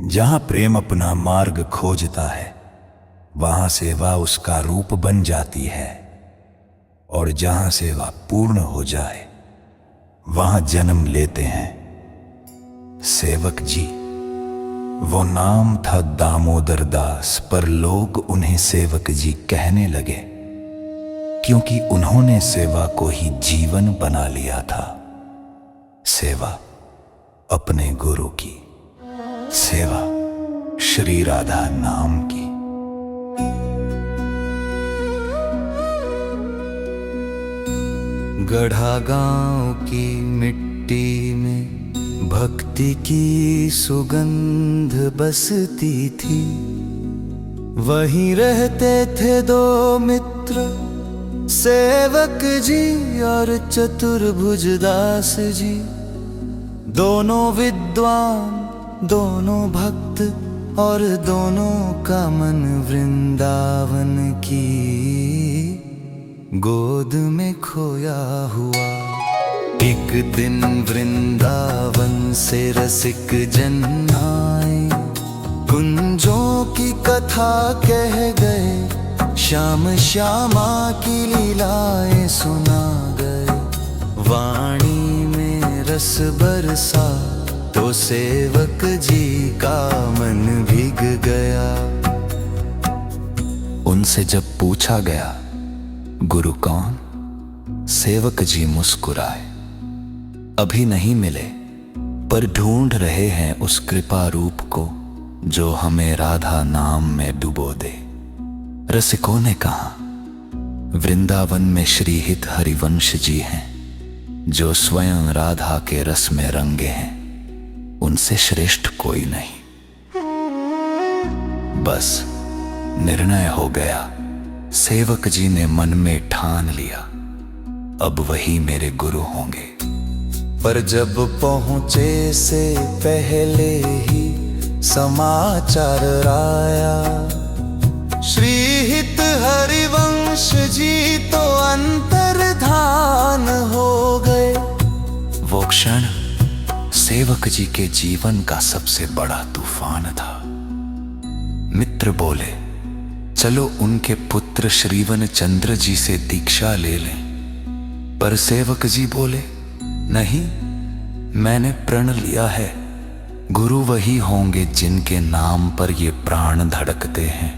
जहां प्रेम अपना मार्ग खोजता है वहां सेवा उसका रूप बन जाती है, और जहां सेवा पूर्ण हो जाए वहां जन्म लेते हैं सेवक जी। वो नाम था दामोदर दास, पर लोग उन्हें सेवक जी कहने लगे क्योंकि उन्होंने सेवा को ही जीवन बना लिया था। सेवा अपने गुरु की, सेवा श्री राधा नाम की। गढ़ा गांव की मिट्टी में भक्ति की सुगंध बसती थी। वहीं रहते थे दो मित्र, सेवक जी और चतुर्भुज दास जी। दोनों विद्वान, दोनों भक्त, और दोनों का मन वृंदावन की गोद में खोया हुआ। एक दिन वृंदावन से रसिक जन आए, कुंजों की कथा कह गए, श्याम श्यामा की लीलाएं सुना गए। वाणी में रस बरसा तो सेवक जी का मन भीग गया। उनसे जब पूछा गया गुरु कौन, सेवक जी मुस्कुराए, अभी नहीं मिले पर ढूंढ रहे हैं उस कृपा रूप को जो हमें राधा नाम में डुबो दे। रसिकों ने कहा, वृंदावन में श्रीहित हरिवंश जी हैं जो स्वयं राधा के रस में रंगे हैं, उनसे श्रेष्ठ कोई नहीं। बस निर्णय हो गया, सेवक जी ने मन में ठान लिया, अब वही मेरे गुरु होंगे। पर जब पहुंचे से पहले ही समाचार आया, श्रीहित हरिवंश जी तो अंतर्धान हो गए। वो क्षण सेवक जी के जीवन का सबसे बड़ा तूफान था। मित्र बोले, चलो उनके पुत्र श्रीवन चंद्र जी से दीक्षा ले लें। पर सेवक जी बोले, नहीं, मैंने प्रण लिया है, गुरु वही होंगे जिनके नाम पर ये प्राण धड़कते हैं।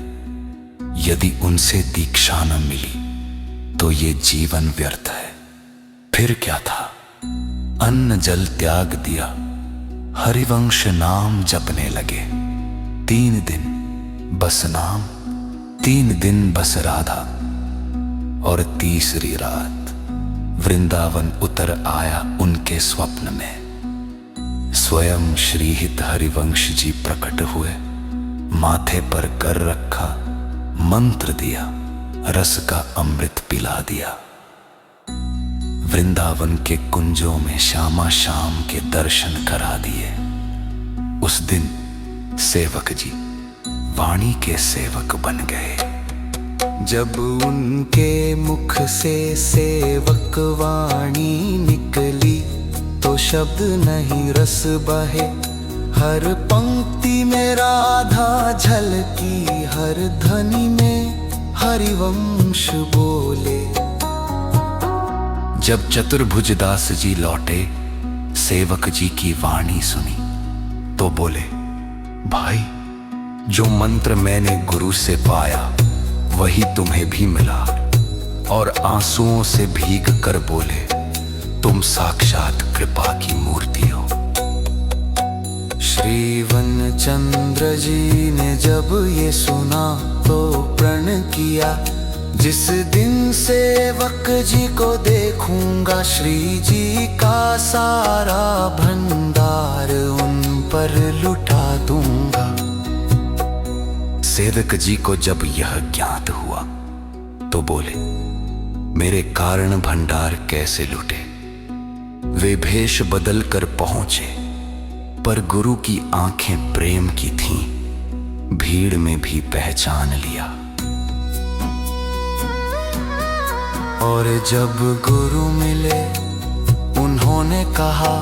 यदि उनसे दीक्षा न मिली तो ये जीवन व्यर्थ है। फिर क्या था, अन्न जल त्याग दिया, हरिवंश नाम जपने लगे। 3 दिन बस नाम, 3 दिन बस राधा, और तीसरी रात वृंदावन उतर आया उनके स्वप्न में। स्वयं श्रीहित हरिवंश जी प्रकट हुए, माथे पर कर रखा, मंत्र दिया, रस का अमृत पिला दिया। वृंदावन के कुंजों में श्यामा शाम के दर्शन करा दिए। उस दिन सेवक जी वाणी के सेवक बन गए। जब उनके मुख से सेवक वाणी निकली तो शब्द नहीं रस बहे। हर पंक्ति में राधा झलकी, हर ध्वनि में हरिवंश बोले। जब चतुर्भुज दास जी लौटे, सेवक जी की वाणी सुनी तो बोले, भाई, जो मंत्र मैंने गुरु से पाया वही तुम्हें भी मिला। और आंसुओं से भीग कर बोले, तुम साक्षात कृपा की मूर्ति हो। श्रीवन चंद्र जी ने जब ये सुना तो प्रण किया, जिस दिन सेवक जी को देखूंगा श्री जी का सारा भंडार उन पर लुटा दूंगा। सेवक जी को जब यह ज्ञात हुआ तो बोले, मेरे कारण भंडार कैसे लुटे। वे भेष बदल कर पहुंचे, पर गुरु की आंखें प्रेम की थीं, भीड़ में भी पहचान लिया। और जब गुरु मिले उन्होंने कहा,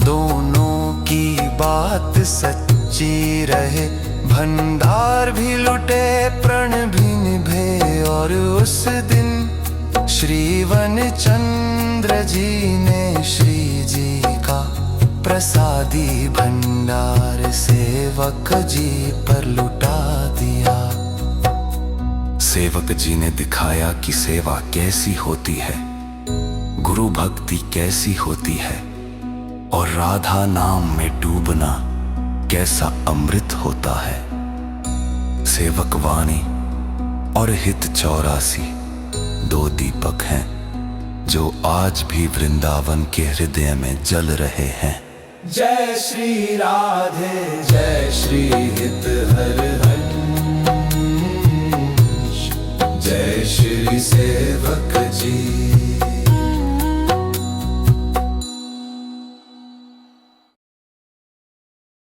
दोनों की बात सच्ची रुचि रहे। भंडार भी लुटे प्रण भी निभे, और उस दिन श्रीवन चंद्र जी ने श्री जी का प्रसादी भंडार सेवक जी पर लुटा दिया। सेवक जी ने दिखाया कि सेवा कैसी होती है, गुरु भक्ति कैसी होती है, और राधा नाम में डूबना कैसा अमृत होता है। सेवक वाणी और हित 84 दो दीपक हैं जो आज भी वृंदावन के हृदय में जल रहे हैं। जय श्री राधे, जय श्री हित हर हंस, जय श्री सेवक जी।